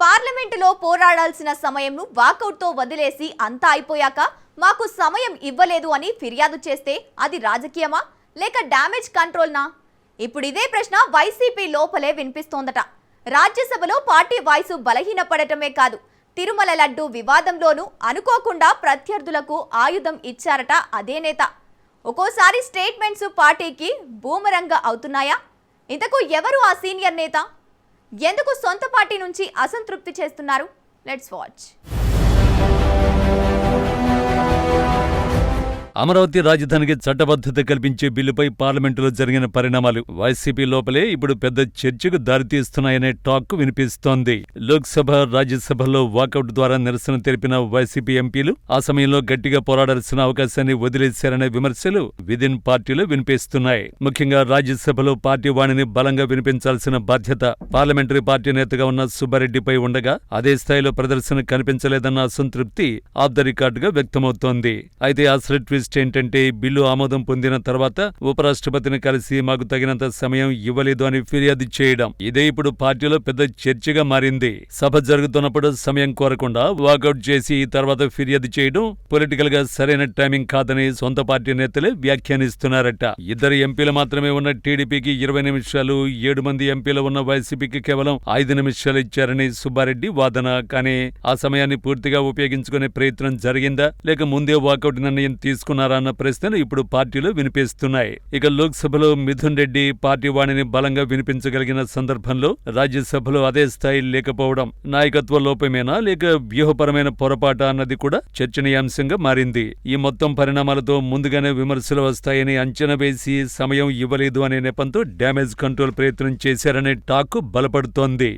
పార్లమెంటులో పోరాడాల్సిన సమయంను వాకౌట్తో వదిలేసి అంతా అయిపోయాక మాకు సమయం ఇవ్వలేదు అని ఫిర్యాదు చేస్తే అది రాజకీయమా లేక డ్యామేజ్ కంట్రోల్నా? ఇప్పుడు ఇదే ప్రశ్న వైసీపీ లోపలే వినిపిస్తోందట. రాజ్యసభలో పార్టీ వాయిస్ బలహీనపడటమే కాదు, తిరుమల లడ్డు వివాదంలోనూ అనుకోకుండా ప్రత్యర్థులకు ఆయుధం ఇచ్చారట అదే నేత. ఒక్కోసారి స్టేట్మెంట్స్ పార్టీకి బూమరంగా అవుతున్నాయా? ఇంతకు ఎవరు ఆ సీనియర్ నేత? ఎందుకు సొంత పార్టీ నుంచి అసంతృప్తి చేస్తున్నారు? Let's watch. అమరావతి రాజధానికి చట్టబద్ధత కల్పించే బిల్లుపై పార్లమెంటులో జరిగిన పరిణామాలు వైసీపీ లోపలే ఇప్పుడు పెద్ద చర్చకు దారితీస్తున్నాయనే టాక్ వినిపిస్తోంది. లోక్సభ, రాజ్యసభలో వాకౌట్ ద్వారా నిరసన తెలిపిన వైసీపీ ఎంపీలు ఆ సమయంలో గట్టిగా పోరాడాల్సిన అవకాశాన్ని వదిలేశారనే విమర్శలు విదిన్ పార్టీలో వినిపిస్తున్నాయి. ముఖ్యంగా రాజ్యసభలో పార్టీ వాణిని బలంగా వినిపించాల్సిన బాధ్యత పార్లమెంటరీ పార్టీ నేతగా ఉన్న సుబ్బారెడ్డిపై ఉండగా అదే స్థాయిలో ప్రదర్శన కనిపించలేదన్న అసంతృప్తి ఆఫ్ ద రికార్డుగా వ్యక్తమవుతోంది. అయితే ఆ ట్విస్ట్ ఏంటంటే, బిల్లు ఆమోదం పొందిన తర్వాత ఉపరాష్ట్రపతిని కలిసి మాకు తగినంత సమయం ఇవ్వలేదు అని ఫిర్యాదు చేయడం, ఇదే ఇప్పుడు పార్టీలో పెద్ద చర్చగా మారింది. సభ జరుగుతున్నప్పుడు సమయం కోరకుండా వాకౌట్ చేసి తర్వాత ఫిర్యాదు చేయడం పొలిటికల్ గా సరైన టైమింగ్ కాదని సొంత పార్టీ నేతలే వ్యాఖ్యానిస్తున్నారట. ఇద్దరు ఎంపీలు మాత్రమే ఉన్న టీడీపీకి 20 నిమిషాలు, 7 మంది ఎంపీలు ఉన్న వైసీపీకి కేవలం 5 నిమిషాలు ఇచ్చారని సుబ్బారెడ్డి వాదన. కానీ ఆ సమయాన్ని పూర్తిగా ఉపయోగించుకునే ప్రయత్నం జరిగిందా లేక ముందే వాకౌట్ నిర్ణయం తీసుకున్నారా అన్న ప్రశ్నలు ఇప్పుడు పార్టీలో వినిపిస్తున్నాయి. ఇక లోక్సభలో మిథున్ రెడ్డి పార్టీ వాణిని బలంగా వినిపించగలిగిన సందర్భంలో రాజ్యసభలో అదే స్థాయి లేకపోవడం నాయకత్వ లోపమేనా లేక వ్యూహపరమైన పొరపాట అన్నది కూడా చర్చనీయాంశంగా మారింది. ఈ మొత్తం పరిణామాలతో ముందుగానే విమర్శలు వస్తాయని అంచనా వేసి సమయం ఇవ్వలేదు అనే నెపంతో డ్యామేజ్ కంట్రోల్ ప్రయత్నం చేశారనే టాక్ బలపడుతోంది.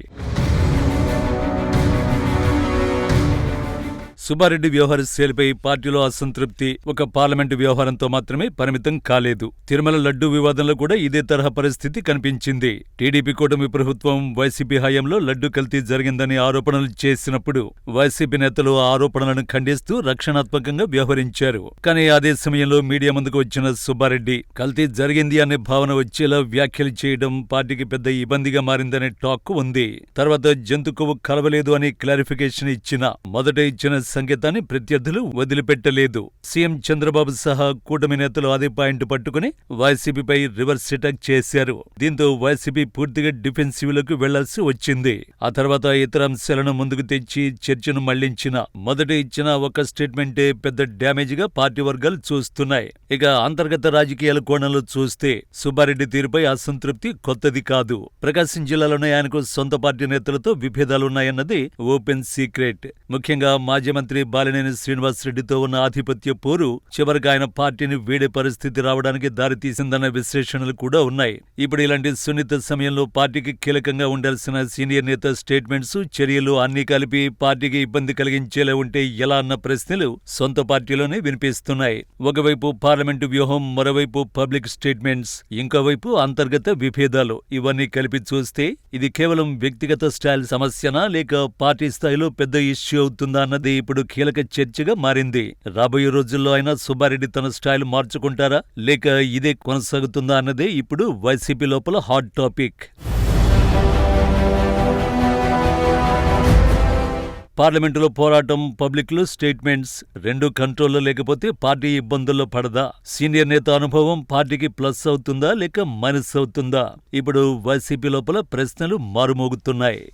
సుబ్బారెడ్డి వ్యవహార శైలిపై పార్టీలో అసంతృప్తి ఒక పార్లమెంటు వ్యవహారంతో మాత్రమే పరిమితం కాలేదు. తిరుమల లడ్డు వివాదంలో కూడా ఇదే తరహా పరిస్థితి కనిపించింది. టీడీపీ కూటమి ప్రభుత్వం వైసీపీ హయాంలో లడ్డు కల్తీ జరిగిందని ఆరోపణలు చేసినప్పుడు వైసీపీ నేతలు ఆ ఆరోపణలను ఖండిస్తూ రక్షణాత్మకంగా వ్యవహరించారు. కానీ అదే సమయంలో మీడియా ముందుకు వచ్చిన సుబ్బారెడ్డి కల్తీ జరిగింది అనే భావన వచ్చేలా వ్యాఖ్యలు చేయడం పార్టీకి పెద్ద ఇబ్బందిగా మారిందనే టాక్ ఉంది. తర్వాత జంతు కొవ్వు కలవలేదు అని క్లారిఫికేషన్ ఇచ్చిన మొదట ఇచ్చిన సంకేతాన్ని ప్రత్యర్థులు వదిలిపెట్టలేదు. సీఎం చంద్రబాబు సహా కూటమి నేతలు అదే పాయింట్ పట్టుకుని వైసీపీపై రివర్స్ అటాక్ చేశారు. దీంతో వైసీపీ పూర్తిగా డిఫెన్సివ్ లకు వెళ్లాల్సి వచ్చింది. ఆ తర్వాత ఇతర అంశాలను ముందుకు తెచ్చి చర్చను మళ్లించిన మొదట ఇచ్చిన ఒక స్టేట్మెంటే పెద్ద డ్యామేజ్ గా పార్టీ వర్గాలు చూస్తున్నాయి. ఇక అంతర్గత రాజకీయాల కోణంలో చూస్తే సుబ్బారెడ్డి తీరుపై అసంతృప్తి కొత్తది కాదు. ప్రకాశం జిల్లాలోనే ఆయనకు సొంత పార్టీ నేతలతో విభేదాలున్నాయన్నది ఓపెన్ సీక్రెట్. ముఖ్యంగా మాజీ మంత్రి బాలినేని శ్రీనివాసరెడ్డితో ఉన్న ఆధిపత్య పోరు చివరికి ఆయన పార్టీని వీడే పరిస్థితి రావడానికి దారితీసిందన్న విశ్లేషణలు కూడా ఉన్నాయి. ఇప్పుడు ఇలాంటి సున్నిత సమయంలో పార్టీకి కీలకంగా ఉండాల్సిన సీనియర్ నేత స్టేట్మెంట్స్, చర్యలు అన్నీ కలిపి పార్టీకి ఇబ్బంది కలిగించేలా ఉంటే ఎలా అన్న ప్రశ్నలు సొంత పార్టీలోనే వినిపిస్తున్నాయి. ఒకవైపు పార్లమెంటు వ్యూహం, మరోవైపు పబ్లిక్ స్టేట్మెంట్స్, ఇంకోవైపు అంతర్గత విభేదాలు. ఇవన్నీ కలిపి చూస్తే ఇది కేవలం వ్యక్తిగత స్టైల్ సమస్యనా లేక పార్టీ స్థాయిలో పెద్ద ఇష్యూ అవుతుందా అన్నది ఇప్పుడు కీలక చర్చగా మారింది. రాబోయే రోజుల్లో అయినా సుబ్బారెడ్డి తన స్టైల్ మార్చుకుంటారా లేక ఇదే కొనసాగుతుందా అన్నదే ఇప్పుడు వైసీపీ లోపల హాట్ టాపిక్. పార్లమెంటులో పోరాటం, పబ్లిక్లో స్టేట్మెంట్స్ రెండు కంట్రోల్లో లేకపోతే పార్టీ ఇబ్బందుల్లో పడదా? సీనియర్ నేత అనుభవం పార్టీకి ప్లస్ అవుతుందా లేక మైనస్ అవుతుందా? ఇప్పుడు వైసీపీ లోపల ప్రశ్నలు మారుమోగుతున్నాయి.